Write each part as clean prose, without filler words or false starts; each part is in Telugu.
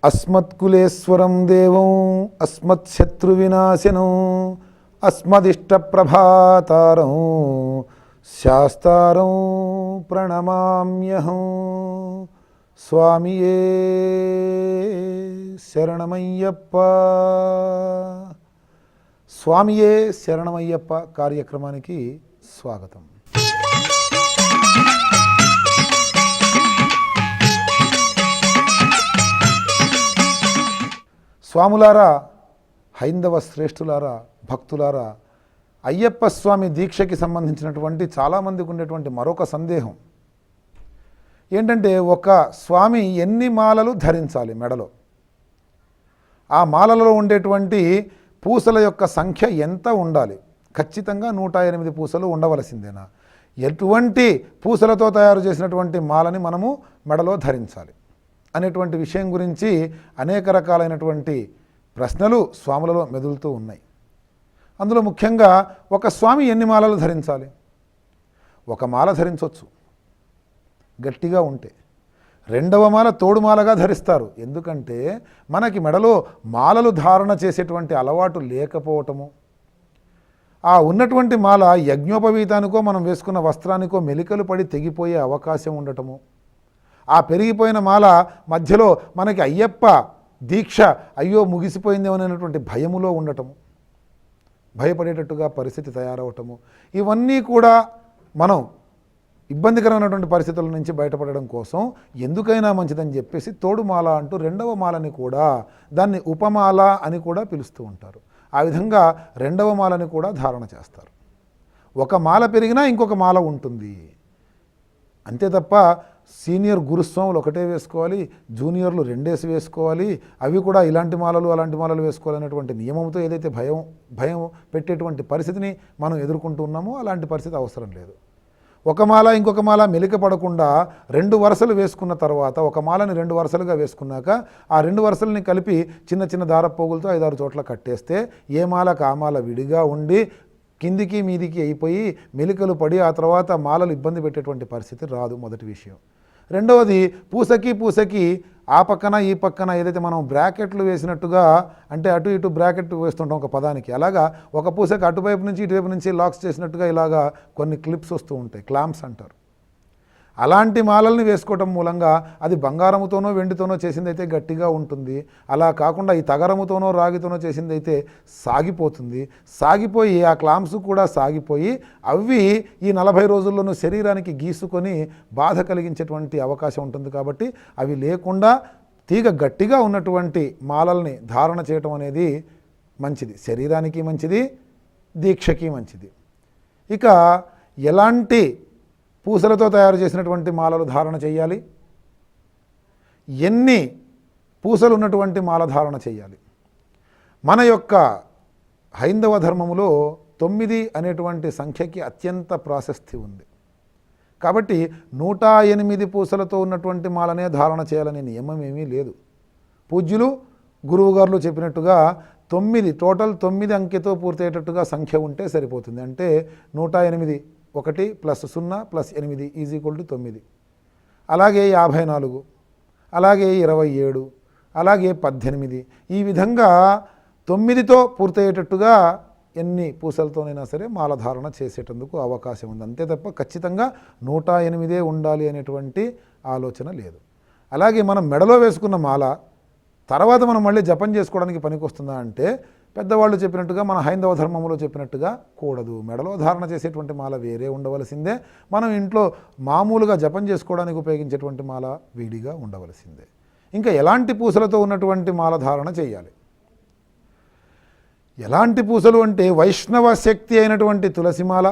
అస్మత్కులేశ్వరం దేవం అస్మత్శత్రువినాశనం అస్మదిష్టప్రభాతారం శాస్తారం ప్రణమామ్యహం. స్వామియే శరణమయ్యప్ప. స్వామియే శరణమయ్యప్ప కార్యక్రమానికి స్వాగతం. స్వాములారా, హైందవ శ్రేష్ఠులారా, భక్తులారా, అయ్యప్ప స్వామి దీక్షకి సంబంధించినటువంటి చాలామందికి ఉండేటువంటి మరొక సందేహం ఏంటంటే, ఒక స్వామి ఎన్ని మాలలు ధరించాలి మెడలో? ఆ మాలలో ఉండేటువంటి పూసల యొక్క సంఖ్య ఎంత ఉండాలి? ఖచ్చితంగా 108 పూసలు ఉండవలసిందేనా? ఎటువంటి పూసలతో తయారు చేసినటువంటి మాలని మనము మెడలో ధరించాలి అనేటువంటి విషయం గురించి అనేక రకాలైనటువంటి ప్రశ్నలు స్వాములలో మెదులుతూ ఉన్నాయి. అందులో ముఖ్యంగా ఒక స్వామి ఎన్ని మాలలు ధరించాలి? ఒక మాల ధరించవచ్చు గట్టిగా ఉంటే. రెండవ మాల తోడుమాలగా ధరిస్తారు. ఎందుకంటే మనకి మెడలో మాలలు ధారణ చేసేటువంటి అలవాటు లేకపోవటము, ఆ ఉన్నటువంటి మాల యజ్ఞోపవీతానికో మనం వేసుకున్న వస్త్రానికో మెలికలు పడి తెగిపోయే అవకాశం ఉండటము, ఆ పెరిగిపోయిన మాల మధ్యలో మనకి అయ్యప్ప దీక్ష అయ్యో ముగిసిపోయిందేమనేటువంటి భయములో ఉండటము, భయపడేటట్టుగా పరిస్థితి తయారవటము, ఇవన్నీ కూడా మనం ఇబ్బందికరమైనటువంటి పరిస్థితుల నుంచి బయటపడడం కోసం ఎందుకైనా మంచిదని చెప్పేసి తోడుమాల అంటూ రెండవ మాలని కూడా, దాన్ని ఉపమాల అని కూడా పిలుస్తూ ఉంటారు. ఆ విధంగా రెండవ మాలని కూడా ధారణ చేస్తారు. ఒక మాల పెరిగినా ఇంకొక మాల ఉంటుంది అంతే తప్ప సీనియర్ గురుస్వాములు ఒకటే వేసుకోవాలి, జూనియర్లు 2 వేసుకోవాలి, అవి కూడా ఇలాంటి మాలలు అలాంటి మాలలు వేసుకోవాలనేటువంటి నియమంతో ఏదైతే భయం పెట్టేటువంటి పరిస్థితిని మనం ఎదుర్కొంటూ ఉన్నామో అలాంటి పరిస్థితి అవసరం లేదు. ఒక మాల ఇంకొక మాల మెలిక పడకుండా 2 వరుసలు వేసుకున్న తర్వాత, ఒక మాలని 2 వరుసలుగా వేసుకున్నాక ఆ 2 వరుసలని కలిపి చిన్న చిన్న దారపోగులతో 5-6 చోట్ల కట్టేస్తే ఏ మాలకు ఆ మాల విడిగా ఉండి కిందికి మీదికి అయిపోయి మెలికలు పడి ఆ తర్వాత మాలలు ఇబ్బంది పెట్టేటువంటి పరిస్థితి రాదు. మొదటి విషయం. రెండవది, పూసకి ఆ పక్కన ఈ పక్కన ఏదైతే మనం బ్రాకెట్లు వేసినట్టుగా, అంటే అటు ఇటు బ్రాకెట్ వేస్తుంటాం ఒక పదానికి, అలాగా ఒక పూసకి అటువైపు నుంచి ఇటువైపు నుంచి లాక్స్ చేసినట్టుగా ఇలాగా కొన్ని క్లిప్స్ వస్తూ ఉంటాయి, క్లాంప్స్ అంటారు. అలాంటి మాలల్ని వేసుకోవటం మూలంగా అది బంగారముతోనో వెండితోనో చేసిందైతే గట్టిగా ఉంటుంది. అలా కాకుండా ఈ తగరముతోనో రాగితోనో చేసిందైతే సాగిపోతుంది. సాగిపోయి ఆ క్లాంప్స్ కూడా సాగిపోయి అవి ఈ 40 రోజుల్లోనూ శరీరానికి గీసుకొని బాధ కలిగించేటువంటి అవకాశం ఉంటుంది. కాబట్టి అవి లేకుండా తీగ గట్టిగా ఉన్నటువంటి మాలల్ని ధారణ చేయటం అనేది మంచిది, శరీరానికి మంచిది, దీక్షకి మంచిది. ఇక ఎలాంటి పూసలతో తయారు చేసినటువంటి మాలలు ధారణ చేయాలి? ఎన్ని పూసలు ఉన్నటువంటి మాల ధారణ చేయాలి? మన యొక్క హైందవ ధర్మములో 9 అనేటువంటి సంఖ్యకి అత్యంత ప్రాశస్తి ఉంది. కాబట్టి 108 పూసలతో ఉన్నటువంటి మాలనే ధారణ చేయాలనే నియమం ఏమీ లేదు. పూజ్యులు గురువుగారులు చెప్పినట్టుగా 9 టోటల్ 9 అంకెతో పూర్తయ్యేటట్టుగా సంఖ్య ఉంటే సరిపోతుంది. అంటే 108 1 + 0 + 8 = 9, అలాగే 54, అలాగే 27, అలాగే 18, ఈ విధంగా 9తో పూర్తయ్యేటట్టుగా ఎన్ని పూసలతోనైనా సరే మాల ధారణ చేసేటందుకు అవకాశం ఉంది. అంతే తప్ప ఖచ్చితంగా 108 ఉండాలి అనేటువంటి ఆలోచన లేదు. అలాగే మనం మెడలో వేసుకున్న మాల తర్వాత మనం మళ్ళీ జపం చేసుకోవడానికి పనికొస్తుందా అంటే, పెద్దవాళ్ళు చెప్పినట్టుగా మన హైందవ ధర్మంలో చెప్పినట్టుగా కూడదు. మెడలో ధారణ చేసేటువంటి మాల వేరే ఉండవలసిందే. మనం ఇంట్లో మామూలుగా జపం చేసుకోవడానికి ఉపయోగించేటువంటి మాల విడిగా ఉండవలసిందే. ఇంకా ఎలాంటి పూసలతో ఉన్నటువంటి మాల ధారణ చేయాలి? ఎలాంటి పూసలు అంటే, వైష్ణవ శక్తి అయినటువంటి తులసిమాల,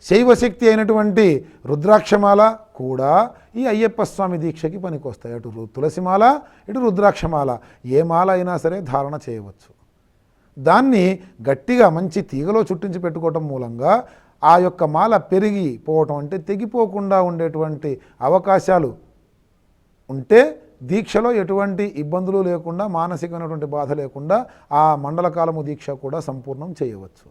శైవశక్తి అయినటువంటి రుద్రాక్షమాల కూడా ఈ అయ్యప్ప స్వామి దీక్షకి పనికొస్తాయి. అటు తులసిమాల, ఇటు రుద్రాక్షమాల, ఏ మాల అయినా సరే ధారణ చేయవచ్చు. దాన్ని గట్టిగా మంచి తీగలో చుట్టించి పెట్టుకోవటం మూలంగా ఆ యొక్క మాల పెరిగిపోవటం, అంటే తెగిపోకుండా ఉండేటువంటి అవకాశాలు ఉంటే దీక్షలో ఎటువంటి ఇబ్బందులు లేకుండా, మానసికమైనటువంటి బాధ లేకుండా ఆ మండలకాలము దీక్ష కూడా సంపూర్ణం చేయవచ్చు.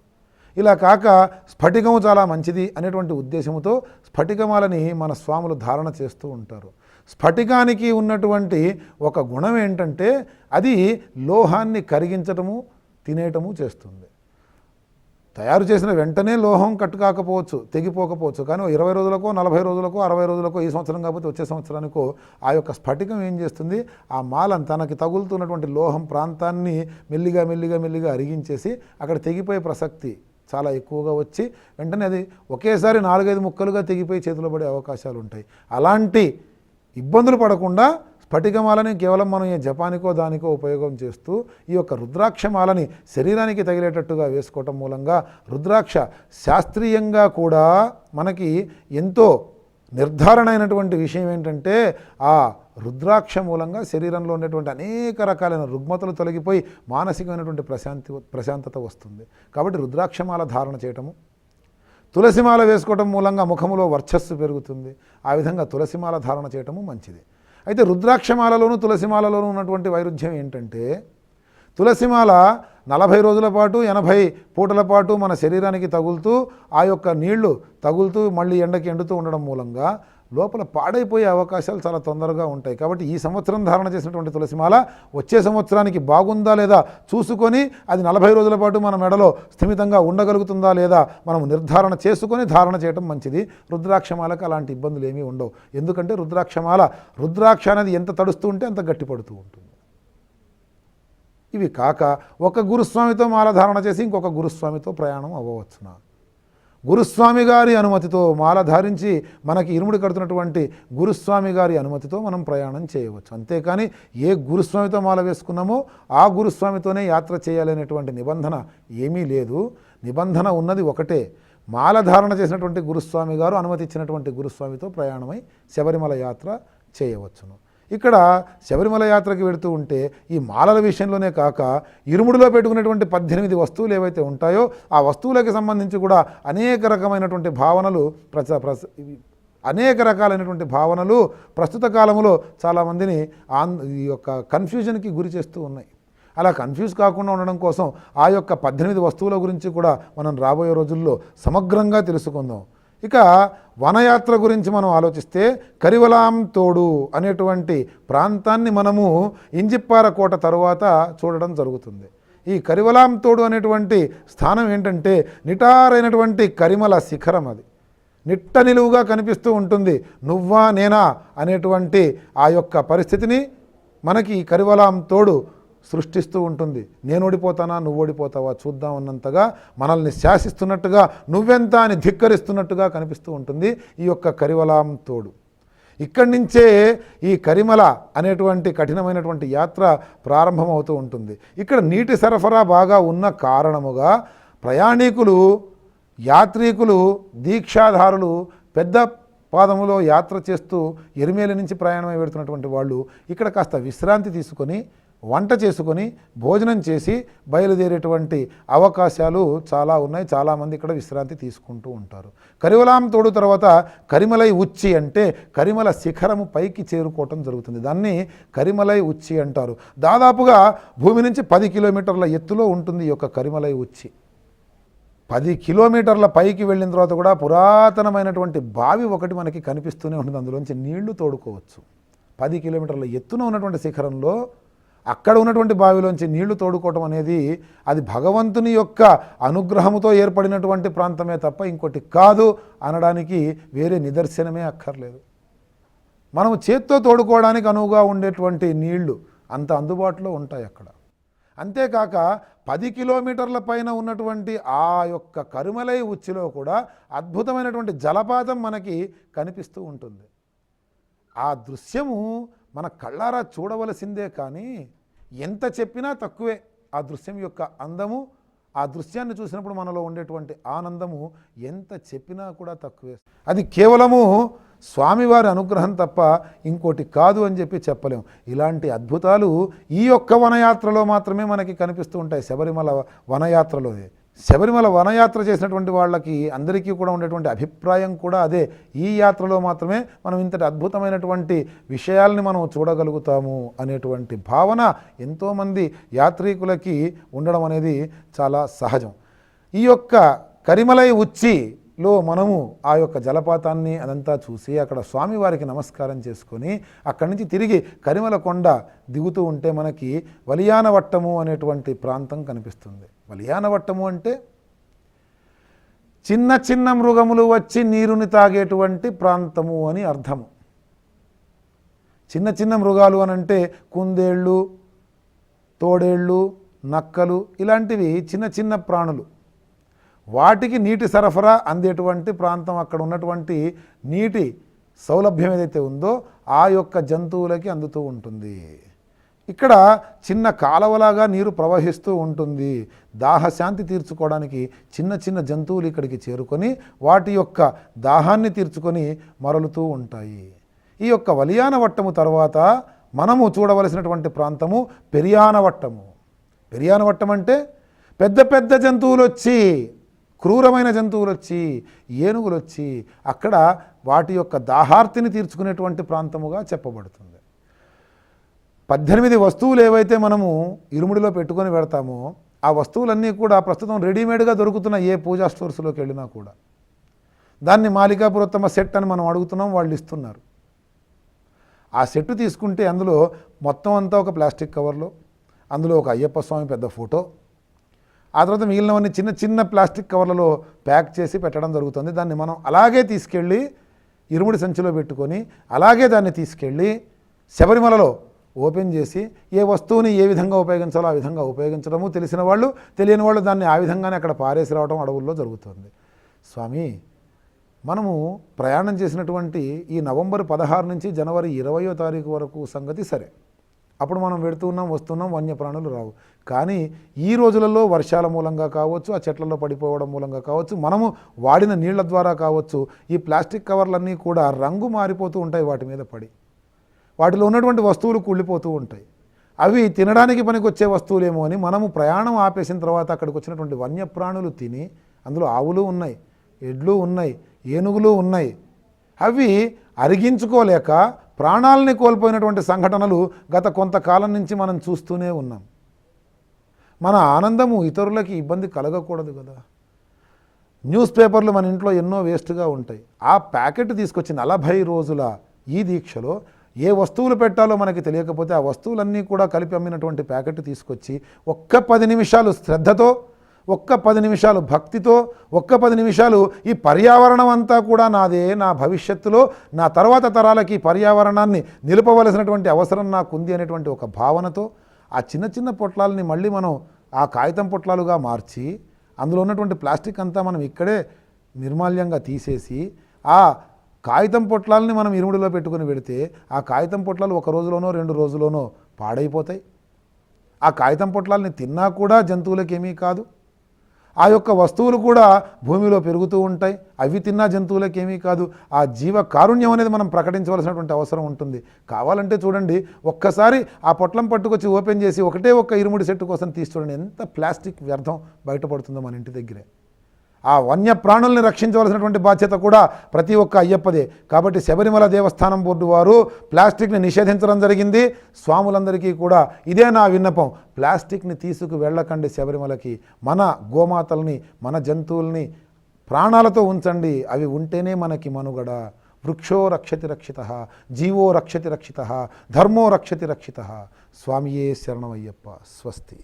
ఇలా కాక స్ఫటికము చాలా మంచిది అనేటువంటి ఉద్దేశంతో స్ఫటికమాలని మన స్వాములు ధారణ చేస్తూ ఉంటారు. స్ఫటికానికి ఉన్నటువంటి ఒక గుణం ఏంటంటే అది లోహాన్ని కరిగించటము తినేయటము చేస్తుంది. తయారు చేసిన వెంటనే లోహం కట్టు కాకపోవచ్చు, తెగిపోకపోవచ్చు, కానీ 20 రోజులకో 40 రోజులకో 60 రోజులకో ఈ సంవత్సరం కాకపోతే వచ్చే సంవత్సరానికో ఆ యొక్క స్ఫటికం ఏం చేస్తుంది, ఆ మాలను తనకి తగులుతున్నటువంటి లోహం ప్రాంతాన్ని మెల్లిగా మెల్లిగా మెల్లిగా అరిగించేసి అక్కడ తెగిపోయే ప్రసక్తి చాలా ఎక్కువగా వచ్చి వెంటనే అది ఒకేసారి 4-5 ముక్కలుగా తెగిపోయి చేతిలో పడే అవకాశాలు ఉంటాయి. అలాంటి ఇబ్బందులు పడకుండా స్ఫటికమాలని కేవలం మనం ఈ జపానికో దానికో ఉపయోగం చేస్తూ ఈ యొక్క రుద్రాక్షమాలని శరీరానికి తగిలేటట్టుగా వేసుకోవటం మూలంగా రుద్రాక్ష శాస్త్రీయంగా కూడా మనకి ఎంతో నిర్ధారణ అయినటువంటి విషయం ఏంటంటే ఆ రుద్రాక్ష మూలంగా శరీరంలో ఉండేటువంటి అనేక రకాలైన రుగ్మతలు తొలగిపోయి మానసికమైనటువంటి ప్రశాంతత వస్తుంది. కాబట్టి రుద్రాక్షమాల ధారణ చేయటము, తులసిమాల వేసుకోవటం మూలంగా ముఖములో వర్చస్సు పెరుగుతుంది. ఆ విధంగా తులసిమాల ధారణ చేయటము మంచిది. అయితే రుద్రాక్షమాలలోనూ తులసిమాలలోనూ ఉన్నటువంటి వైరుధ్యం ఏంటంటే తులసిమాల 40 రోజుల పాటు 80 పూటల పాటు మన శరీరానికి తగులుతూ ఆ యొక్క నీళ్లు తగులుతూ మళ్ళీ ఎండకి ఎండుతూ ఉండడం మూలంగా లోపల పాడైపోయే అవకాశాలు చాలా తొందరగా ఉంటాయి. కాబట్టి ఈ సంవత్సరం ధారణ చేసినటువంటి తులసిమాల వచ్చే సంవత్సరానికి బాగుందా లేదా చూసుకొని అది 40 రోజుల పాటు మన మెడలో స్థిమితంగా ఉండగలుగుతుందా లేదా మనం నిర్ధారణ చేసుకొని ధారణ చేయటం మంచిది. రుద్రాక్షమాలకు అలాంటి ఇబ్బందులు ఏమీ ఉండవు. ఎందుకంటే రుద్రాక్ష అనేది ఎంత తడుస్తూ ఉంటే అంత గట్టిపడుతూ ఉంటుంది. ఇవి కాక ఒక గురుస్వామితో మాల ధారణ చేసి ఇంకొక గురుస్వామితో ప్రయాణం అవ్వవచ్చునా? గురుస్వామి గారి అనుమతితో మాల ధారించి మనకి ఇరుముడి కడుతున్నటువంటి గురుస్వామి గారి అనుమతితో మనం ప్రయాణం చేయవచ్చు. అంతేకాని ఏ గురుస్వామితో మాల వేసుకున్నామో ఆ గురుస్వామితోనే యాత్ర చేయాలనేటువంటి నిబంధన ఏమీ లేదు. నిబంధన ఉన్నది ఒకటే, మాల ధారణ చేసినటువంటి గురుస్వామి గారు అనుమతి ఇచ్చినటువంటి గురుస్వామితో ప్రయాణమై శబరిమల యాత్ర చేయవచ్చును. ఇక్కడ శబరిమల యాత్రకి వెళుతూ ఉంటే ఈ మాలల విషయంలోనే కాక ఇరుముడిలో పెట్టుకునేటువంటి 18 వస్తువులు ఏవైతే ఉంటాయో ఆ వస్తువులకి సంబంధించి కూడా అనేక రకమైనటువంటి భావనలు అనేక రకాలైనటువంటి భావనలు ప్రస్తుత కాలంలో చాలామందిని ఈ యొక్క కన్ఫ్యూజన్కి గురి చేస్తూ ఉన్నాయి. అలా కన్ఫ్యూజ్ కాకుండా ఉండడం కోసం ఆ యొక్క 18 వస్తువుల గురించి కూడా మనం రాబోయే రోజుల్లో సమగ్రంగా తెలుసుకుందాం. ఇక వనయాత్ర గురించి మనం ఆలోచిస్తే కరివలాం తోడు అనేటువంటి ప్రాంతాన్ని మనము ఇంజిప్పార కోట తరువాత చూడడం జరుగుతుంది. ఈ కరివలాం తోడు అనేటువంటి స్థానం ఏంటంటే నిటారైనటువంటి కరిమల శిఖరం. అది నిట్ట నిలువుగా కనిపిస్తూ ఉంటుంది. నువ్వా నేనా అనేటువంటి ఆ యొక్క పరిస్థితిని మనకి ఈ కరివలాం తోడు సృష్టిస్తూ ఉంటుంది. నేను ఓడిపోతానా నువ్వు ఓడిపోతావా చూద్దాం అన్నంతగా మనల్ని శాసిస్తున్నట్టుగా, నువ్వెంత అని ధిక్కరిస్తున్నట్టుగా కనిపిస్తూ ఉంటుంది ఈ యొక్క కరివలాం తోడు. ఇక్కడి నుంచే ఈ కరిమల అనేటువంటి కఠినమైనటువంటి యాత్ర ప్రారంభమవుతూ ఉంటుంది. ఇక్కడ నీటి సరఫరా బాగా ఉన్న కారణముగా ప్రయాణికులు, యాత్రికులు, దీక్షాధారులు పెద్ద పాదములో యాత్ర చేస్తూ ఎరిమేలి నుంచి ప్రయాణమై పెడుతున్నటువంటి వాళ్ళు ఇక్కడ కాస్త విశ్రాంతి తీసుకొని వంట చేసుకొని భోజనం చేసి బయలుదేరేటువంటి అవకాశాలు చాలా ఉన్నాయి. చాలామంది ఇక్కడ విశ్రాంతి తీసుకుంటూ ఉంటారు. కరివలాం తోడు తర్వాత కరిమలై ఉచ్చి అంటే కరిమల శిఖరము పైకి చేరుకోవటం జరుగుతుంది. దాన్ని కరిమలై ఉచ్చి అంటారు. దాదాపుగా భూమి నుంచి 10 కిలోమీటర్ల ఎత్తులో ఉంటుంది ఈ యొక్క కరిమలై ఉచ్చి. 10 కిలోమీటర్ల పైకి వెళ్ళిన తర్వాత కూడా పురాతనమైనటువంటి బావి ఒకటి మనకి కనిపిస్తూనే ఉంటుంది. అందులోంచి నీళ్లు తోడుకోవచ్చు. 10 కిలోమీటర్ల ఎత్తున ఉన్నటువంటి శిఖరంలో అక్కడ ఉన్నటువంటి బావిలోంచి నీళ్లు తోడుకోవటం అనేది అది భగవంతుని యొక్క అనుగ్రహముతో ఏర్పడినటువంటి ప్రాంతమే తప్ప ఇంకోటి కాదు అనడానికి వేరే నిదర్శనమే అక్కర్లేదు. మనము చేత్తో తోడుకోవడానికి అనువుగా ఉండేటువంటి నీళ్లు అంత అందుబాటులో ఉంటాయి అక్కడ. అంతేకాక 10 కిలోమీటర్ల పైన ఉన్నటువంటి ఆ యొక్క కరిమలై ఉచ్చిలో కూడా అద్భుతమైనటువంటి జలపాతం మనకి కనిపిస్తూ ఉంటుంది. ఆ దృశ్యము మన కళ్ళారా చూడవలసిందే, కానీ ఎంత చెప్పినా తక్కువే. ఆ దృశ్యం యొక్క అందము, ఆ దృశ్యాన్ని చూసినప్పుడు మనలో ఉండేటువంటి ఆనందము ఎంత చెప్పినా కూడా తక్కువే. అది కేవలము స్వామివారి అనుగ్రహం తప్ప ఇంకోటి కాదు అని చెప్పలేం. ఇలాంటి అద్భుతాలు ఈ యొక్క వనయాత్రలో మాత్రమే మనకి కనిపిస్తూ ఉంటాయి. శబరిమల వనయాత్రలోనే. శబరిమల వనయాత్ర చేసినటువంటి వాళ్ళకి అందరికీ కూడా ఉండేటువంటి అభిప్రాయం కూడా అదే. ఈ యాత్రలో మాత్రమే మనం ఇంతటి అద్భుతమైనటువంటి విషయాల్ని మనం చూడగలుగుతాము అనేటువంటి భావన ఎంతోమంది యాత్రికులకి ఉండడం అనేది చాలా సహజం. ఈ యొక్క కరిమలై ఉచ్చి లో మనము ఆ యొక్క జలపాతాన్ని అదంతా చూసి అక్కడ స్వామివారికి నమస్కారం చేసుకొని అక్కడి నుంచి తిరిగి కరిమల కొండ దిగుతూ ఉంటే మనకి వలియానవట్టము అనేటువంటి ప్రాంతం కనిపిస్తుంది. వలియానవట్టము అంటే చిన్న చిన్న మృగములు వచ్చి నీరుని తాగేటువంటి ప్రాంతము అని అర్థము. చిన్న చిన్న మృగాలు అనంటే కుందేళ్ళు, తోడేళ్ళు, నక్కలు ఇలాంటివి చిన్న చిన్న ప్రాణులు. వాటికి నీటి సరఫరా అందేటువంటి ప్రాంతం, అక్కడ ఉన్నటువంటి నీటి సౌలభ్యం ఏదైతే ఉందో ఆ యొక్క జంతువులకి అందుతూ ఉంటుంది. ఇక్కడ చిన్న కాలవలాగా నీరు ప్రవహిస్తూ ఉంటుంది. దాహశాంతి తీర్చుకోవడానికి చిన్న చిన్న జంతువులు ఇక్కడికి చేరుకొని వాటి యొక్క దాహాన్ని తీర్చుకొని మరలుతూ ఉంటాయి. ఈ యొక్క వలియానవట్టము తర్వాత మనము చూడవలసినటువంటి ప్రాంతము పెరియానవట్టము. పెరియానవట్టం అంటే పెద్ద పెద్ద జంతువులు వచ్చి, క్రూరమైన జంతువులు వచ్చి, ఏనుగులు వచ్చి అక్కడ వాటి యొక్క దాహార్తిని తీర్చుకునేటువంటి ప్రాంతముగా చెప్పబడుతుంది. 18 వస్తువులు ఏవైతే మనము ఇరుముడిలో పెట్టుకొని పెడతామో ఆ వస్తువులన్నీ కూడా ప్రస్తుతం రెడీమేడ్గా దొరుకుతున్న ఏ పూజా స్టోర్స్లోకి వెళ్ళినా కూడా దాన్ని మాలికాపురోత్తమ సెట్ అని మనం అడుగుతున్నాం, వాళ్ళు ఇస్తున్నారు. ఆ సెట్ తీసుకుంటే అందులో మొత్తం అంతా ఒక ప్లాస్టిక్ కవర్లో, అందులో ఒక అయ్యప్ప స్వామి పెద్ద ఫోటో, ఆ తర్వాత మిగిలినవన్నీ చిన్న చిన్న ప్లాస్టిక్ కవర్లలో ప్యాక్ చేసి పెట్టడం జరుగుతుంది. దాన్ని మనం అలాగే తీసుకెళ్ళి ఇరుముడి సంచిలో పెట్టుకొని అలాగే దాన్ని తీసుకెళ్ళి శబరిమలలో ఓపెన్ చేసి ఏ వస్తువుని ఏ విధంగా ఉపయోగించాలో ఆ విధంగా ఉపయోగించడము, తెలిసిన వాళ్ళు తెలియని వాళ్ళు దాన్ని ఆ విధంగానే అక్కడ పారేసి రావడం అడవుల్లో జరుగుతుంది. స్వామి, మనము ప్రయాణం చేసినటువంటి ఈ నవంబర్ 16 నుంచి జనవరి 20వ తారీఖు వరకు సంగతి సరే, అప్పుడు మనం వెడుతున్నాం వస్తున్నాం, వన్యప్రాణులు రావు. కానీ ఈ రోజులలో వర్షాల మూలంగా కావచ్చు, ఆ చెట్లలో పడిపోవడం మూలంగా కావచ్చు, మనము వాడిన నీళ్ల ద్వారా కావచ్చు, ఈ ప్లాస్టిక్ కవర్లన్నీ కూడా రంగు మారిపోతూ ఉంటాయి. వాటి మీద పడి వాటిలో ఉన్నటువంటి వస్తువులు కుళ్ళిపోతూ ఉంటాయి. అవి తినడానికి పనికొచ్చే వస్తువులేమో అని మనము ప్రయాణం ఆపేసిన తర్వాత అక్కడికి వచ్చినటువంటి వన్యప్రాణులు తిని, అందులో ఆవులు ఉన్నాయి, ఎడ్లు ఉన్నాయి, ఏనుగులు ఉన్నాయి, అవి అరిగించుకోలేక ప్రాణాలని కోల్పోయినటువంటి సంఘటనలు గత కొంతకాలం నుంచి మనం చూస్తూనే ఉన్నాం. మన ఆనందము ఇతరులకి ఇబ్బంది కలగకూడదు కదా. న్యూస్ పేపర్లు మన ఇంట్లో ఎన్నో వేస్ట్గా ఉంటాయి. ఆ ప్యాకెట్ తీసుకొచ్చి 40 రోజుల ఈ దీక్షలో ఏ వస్తువులు పెట్టాలో మనకి తెలియకపోతే ఆ వస్తువులన్నీ కూడా కలిపి అమ్మినటువంటి ప్యాకెట్ తీసుకొచ్చి ఒక్క 10 నిమిషాలు శ్రద్ధతో, ఒక్క 10 నిమిషాలు భక్తితో, ఒక్క 10 నిమిషాలు ఈ పర్యావరణం అంతా కూడా నాదే, నా భవిష్యత్తులో నా తర్వాత తరాలకి పర్యావరణాన్ని నిలుపవలసినటువంటి అవసరం నాకుంది అనేటువంటి ఒక భావనతో ఆ చిన్న చిన్న పొట్లాలని మళ్ళీ మనం ఆ కాగితం పొట్లాలుగా మార్చి అందులో ఉన్నటువంటి ప్లాస్టిక్ అంతా మనం ఇక్కడే నిర్మాల్యంగా తీసేసి ఆ కాగితం పొట్లాలని మనం ఇరుముడిలో పెట్టుకుని పెడితే ఆ కాగితం పొట్లాలు 1 రోజులోనో 2 రోజులోనో పాడైపోతాయి. ఆ కాగితం పొట్లాలని తిన్నా కూడా జంతువులకి ఏమీ కాదు. ఆ యొక్క వస్తువులు కూడా భూమిలో పెరుగుతూ ఉంటాయి, అవి తిన్నా జంతువులకి ఏమీ కాదు. ఆ జీవ కారుణ్యం అనేది మనం ప్రకటించవలసినటువంటి అవసరం ఉంటుంది. కావాలంటే చూడండి, ఒక్కసారి ఆ పొట్లం పట్టుకొచ్చి ఓపెన్ చేసి ఒకటే ఒక్క ఇరుముడి సెట్టు కోసం తీసి చూడండి, ఎంత ప్లాస్టిక్ వ్యర్థం బయటపడుతుందో మన ఇంటి దగ్గరే. ఆ వన్య ప్రాణుల్ని రక్షించవలసినటువంటి బాధ్యత కూడా ప్రతి ఒక్క అయ్యప్పదే. కాబట్టి శబరిమల దేవస్థానం బోర్డు వారు ప్లాస్టిక్ని నిషేధించడం జరిగింది. స్వాములందరికీ కూడా ఇదే నా విన్నపం, ప్లాస్టిక్ని తీసుకు వెళ్ళకండి శబరిమలకి. మన గోమాతల్ని, మన జంతువుల్ని ప్రాణాలతో ఉంచండి, అవి ఉంటేనే మనకి మనుగడ. వృక్షో రక్షతి రక్షితః, జీవో రక్షతి రక్షితః, ధర్మో రక్షతి రక్షితః. స్వామియే శరణమయ్యప్ప. స్వస్తి.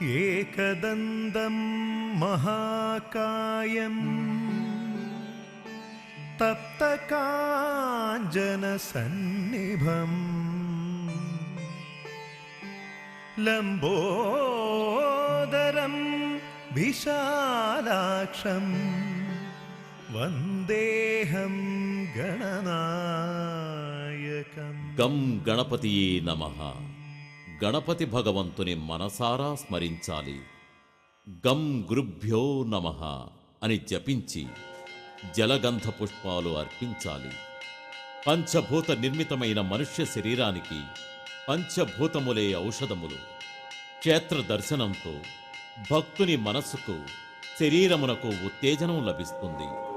एकदन्तं महाकायं तप्तकाञ्जनसन्निभम् लम्बोदरं विशालाक्षं వందేహం గణనాయకం. గం గణపతియే నమః. గణపతి భగవంతుని మనసారా స్మరించాలి. గం గురుభ్యో నమః అని జపించి జలగంధ పుష్పాలు అర్పించాలి. పంచభూత నిర్మితమైన మనుష్య శరీరానికి పంచభూతములే ఔషధములు. క్షేత్ర దర్శనంతో భక్తుని మనస్సుకు శరీరమునకు ఉత్తేజనం లభిస్తుంది.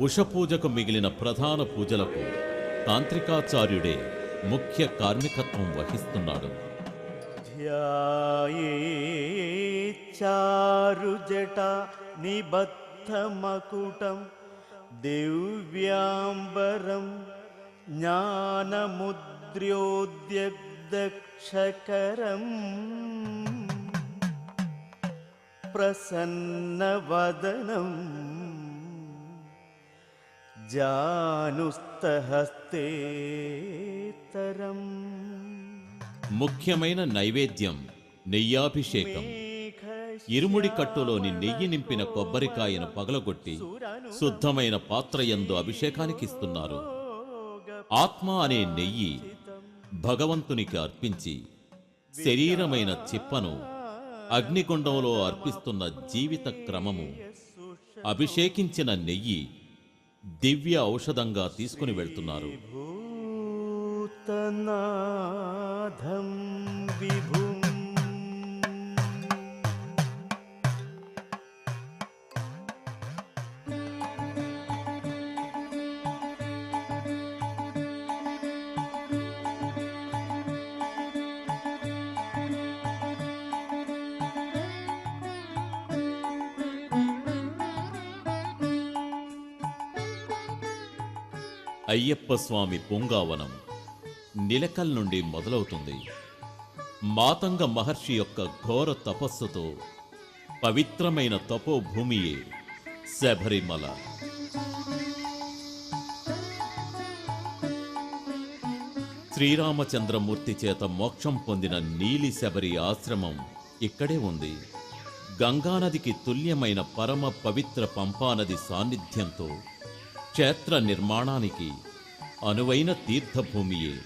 ఉషపూజకు మిగిలిన ప్రధాన పూజలకు తాంత్రికాచార్యుడే ముఖ్య కార్మికత్వం వహిస్తున్నాడు. ధ్యాయేచ్చారుజట నిబద్ధమకుటం దివ్యాంబరం జ్ఞానముద్ర్యోద్యగ్ధక్షకరం ప్రసన్నవదనం జానుస్తహస్తేతరం. ముఖ్యమైన నైవేద్యం నెయ్యాభిషేకం. ఇరుముడి కట్టులోని నెయ్యి నింపిన కొబ్బరికాయను పగలగొట్టి శుద్ధమైన పాత్రయందు అభిషేకానికిస్తున్నారు. ఆత్మ అనే నెయ్యి భగవంతునికి అర్పించి శరీరమైన చిప్పను అగ్నిగుండంలో అర్పిస్తున్న జీవిత క్రమము. అభిషేకించిన నెయ్యి దివ్య ఔషధంగా తీసుకుని వెళ్తున్నారు. భూతనాథం విభుం అయ్యప్ప స్వామి పూంగావనం నిలకల్ నుండి మొదలవుతుంది. మాతంగ మహర్షి యొక్క ఘోర తపస్సుతో పవిత్రమైన తపోభూమియే శబరిమల. శ్రీరామచంద్రమూర్తి చేత మోక్షం పొందిన నీలి శబరి ఆశ్రమం ఇక్కడే ఉంది. గంగానదికి తుల్యమైన పరమ పవిత్ర పంపానది సాన్నిధ్యంతో క్షేత్ర నిర్మాణానికి అనువైన తీర్థభూమియే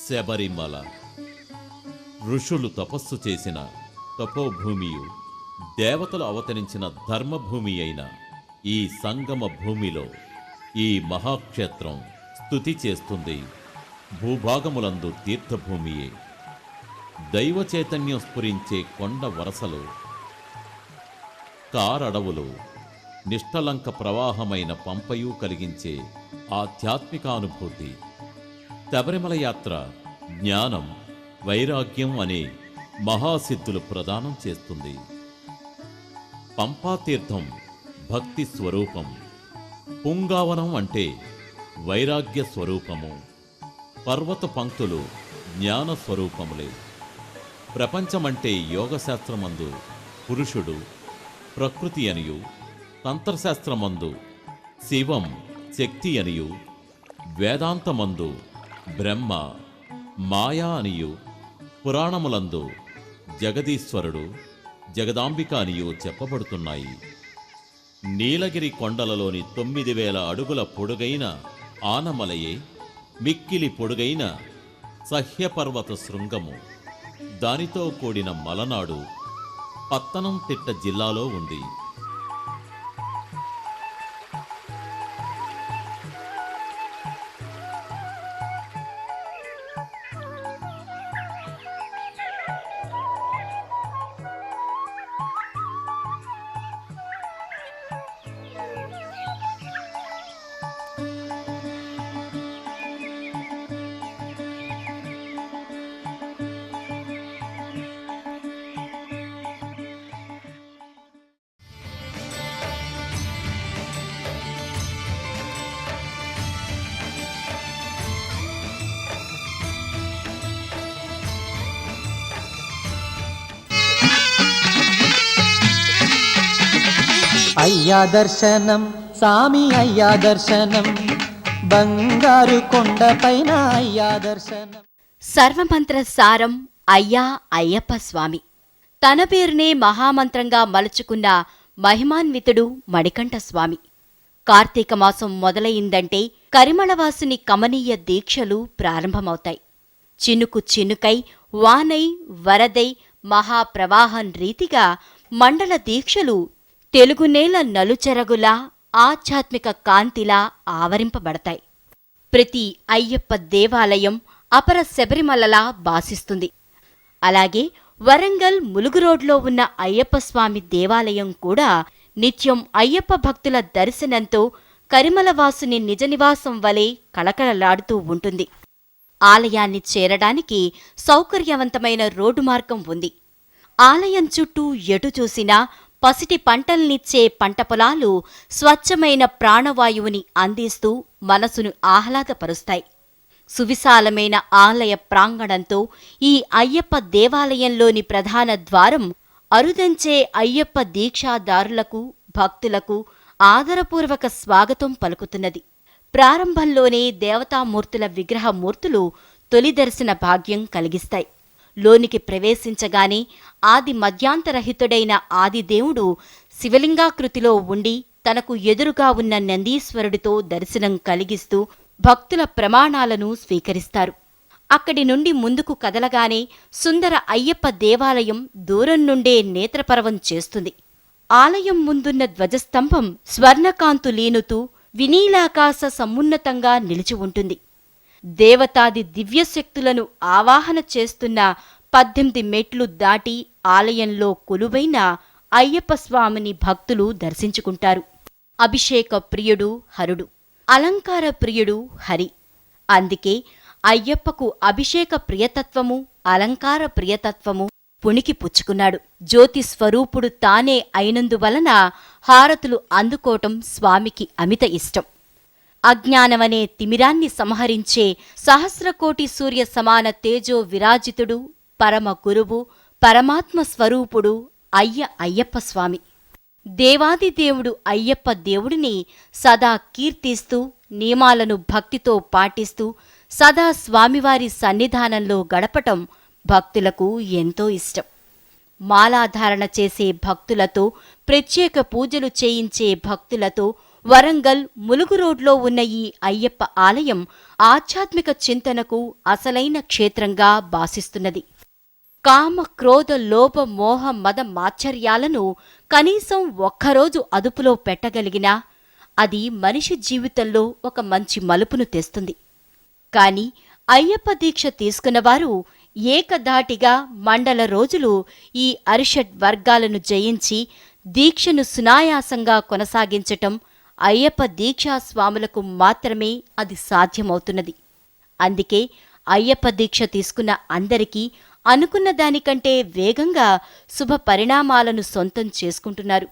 శబరిమల. ఋషులు తపస్సు చేసిన తపోభూమియు, దేవతలు అవతరించిన ధర్మభూమి అయిన ఈ సంగమ భూమిలో ఈ మహాక్షేత్రం స్తుతి చేస్తుంది. భూభాగములందు తీర్థభూమియే. దైవ చైతన్యం స్ఫురించే కొండ వరసలు, కారడవులు, నిష్టలంక ప్రవాహమైన పంపయు కలిగించే ఆధ్యాత్మికానుభూతి. శబరిమల యాత్ర జ్ఞానం, వైరాగ్యం అనే మహాసిద్ధులు ప్రదానం చేస్తుంది. పంపాతీర్థం భక్తి స్వరూపం. పుంగావనం అంటే వైరాగ్య స్వరూపము. పర్వత పంక్తులు జ్ఞాన స్వరూపములే. ప్రపంచమంటే యోగశాస్త్రమందు పురుషుడు, ప్రకృతి అనియు, తంత్రశాస్త్రమందు శివం, శక్తి అనియు, వేదాంతమందు బ్రహ్మ, మాయా అనియు, పురాణములందు జగదీశ్వరుడు, జగదాంబిక అనియు చెప్పబడుతున్నాయి. నీలగిరి కొండలలోని 9000 అడుగుల పొడుగైన ఆనమలయే మిక్కిలి పొడుగైన సహ్యపర్వత శృంగము. దానితో కూడిన మలనాడు పత్తనంతిట్ట జిల్లాలో ఉంది. అయ్యా దర్శనం సామి అయ్యా దర్శనం, బంగారు కొండపైన అయ్యా దర్శనం. సర్వమంత్ర సారం అయ్యా అయ్యప్ప స్వామి. తన పేరునే మహామంత్రంగా మలుచుకున్న మహిమాన్వితుడు మణికంఠ స్వామి. కార్తీక మాసం మొదలయిందంటే కరిమళవాసుని కమనీయ దీక్షలు ప్రారంభమవుతాయి. చినుకు చినుకై, వానై, వరదై, మహాప్రవాహం రీతిగా మండల దీక్షలు తెలుగునేల నలుచెరగులా ఆధ్యాత్మిక కాంతిలా ఆవరింపబడతాయి. ప్రతి అయ్యప్ప దేవాలయం అపర శబరిమలలా భాసిస్తుంది. అలాగే వరంగల్ ములుగు రోడ్లో ఉన్న అయ్యప్ప స్వామి దేవాలయం కూడా నిత్యం అయ్యప్ప భక్తుల దర్శనంతో కరిమలవాసుని నిజనివాసం వలె కళకళలాడుతూ ఉంటుంది. ఆలయాన్ని చేరడానికి సౌకర్యవంతమైన రోడ్డు మార్గం ఉంది. ఆలయం చుట్టూ ఎటు చూసినా పసిటి పంటల్నిచ్చే పంట పొలాలు స్వచ్ఛమైన ప్రాణవాయువుని అందిస్తూ మనసును ఆహ్లాదపరుస్తాయి. సువిశాలమైన ఆలయ ప్రాంగణంతో ఈ అయ్యప్ప దేవాలయంలోని ప్రధాన ద్వారం అరుదంచే అయ్యప్ప దీక్షాదారులకు, భక్తులకు ఆదరపూర్వక స్వాగతం పలుకుతున్నది. ప్రారంభంలోనే దేవతామూర్తుల విగ్రహమూర్తులు తొలి దర్శన భాగ్యం కలిగిస్తాయి. లోనికి ప్రవేశించగానే ఆది మధ్యాంతరహితుడైన ఆదిదేవుడు శివలింగాకృతిలో ఉండి తనకు ఎదురుగా ఉన్న నందీశ్వరుడితో దర్శనం కలిగిస్తూ భక్తుల ప్రమాణాలను స్వీకరిస్తారు. అక్కడి నుండి ముందుకు కదలగానే సుందర అయ్యప్ప దేవాలయం దూరం నుండే నేత్రపరవం చేస్తుంది. ఆలయం ముందున్న ధ్వజస్తంభం స్వర్ణకాంతులీనుతూ వినీలాకాశ సమున్నతంగా నిలిచి ఉంటుంది. దేవతాది దివ్యశక్తులను ఆవాహన చేస్తున్న 18 మెట్లు దాటి ఆలయంలో కొలువైన అయ్యప్ప స్వామిని భక్తులు దర్శించుకుంటారు. అభిషేక ప్రియుడు హరుడు, అలంకార ప్రియుడు హరి. అందుకే అయ్యప్పకు అభిషేక ప్రియతత్వము, అలంకార ప్రియతత్వము పుణికి పుచ్చుకున్నాడు. జ్యోతి స్వరూపుడు తానే అయినందువలన హారతులు అందుకోవటం స్వామికి అమిత ఇష్టం. అజ్ఞానమనే తిమిరాన్ని సంహరించే సహస్రకోటి సూర్య సమాన తేజో విరాజితుడు, పరమ గురువు, పరమాత్మ స్వరూపుడు అయ్యప్ప స్వామి. దేవాదిదేవుడు అయ్యప్ప దేవుడిని సదా కీర్తిస్తూ, నియమాలను భక్తితో పాటిస్తూ సదా స్వామివారి సన్నిధానంలో గడపటం భక్తులకు ఎంతో ఇష్టం. మాలాధారణ చేసే భక్తులతో, ప్రత్యేక పూజలు చేయించే భక్తులతో వరంగల్ ములుగు రోడ్లో ఉన్న ఈ అయ్యప్ప ఆలయం ఆధ్యాత్మిక చింతనకు అసలైన క్షేత్రంగా భాసిస్తున్నది. కామ, క్రోధ, లోభ, మోహ, మద మాత్సర్యాలను కనీసం ఒక్కరోజు అదుపులో పెట్టగలిగినా అది మనిషి జీవితంలో ఒక మంచి మలుపును తెస్తుంది. కాని అయ్యప్ప దీక్ష తీసుకున్నవారు ఏకధాటిగా మండల రోజులు ఈ అరిషడ్ వర్గాలను జయించి దీక్షను సునాయాసంగా కొనసాగించటం అయ్యప్ప దీక్షాస్వాములకు మాత్రమే అది సాధ్యమవుతున్నది. అందుకే అయ్యప్ప దీక్ష తీసుకున్న అందరికీ అనుకున్న దానికంటే వేగంగా శుభ పరిణామాలను సొంతం చేసుకుంటున్నారు.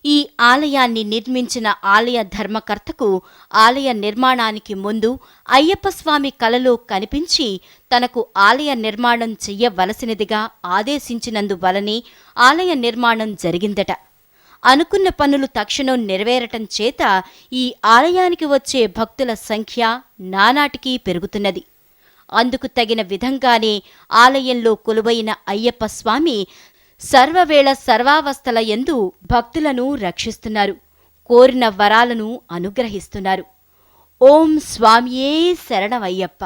ఈ ఆలయాన్ని నిర్మించిన ఆలయ ధర్మకర్తకు ఆలయ నిర్మాణానికి ముందు అయ్యప్ప స్వామి కలలో కనిపించి తనకు ఆలయ నిర్మాణం చెయ్యవలసినదిగా ఆదేశించినందువలనే ఆలయ నిర్మాణం జరిగిందట. అనుకున్న పనులు తక్షణం నెరవేరటం చేత ఈ ఆలయానికి వచ్చే భక్తుల సంఖ్య నానాటికీ పెరుగుతున్నది. అందుకు తగిన విధంగానే ఆలయంలో కొలువైన అయ్యప్ప స్వామి సర్వవేళ సర్వావస్థల యందు భక్తులను రక్షిస్తున్నారు, కోరిన వరాలను అనుగ్రహిస్తున్నారు. ఓం స్వామియే శరణమయ్యప్ప.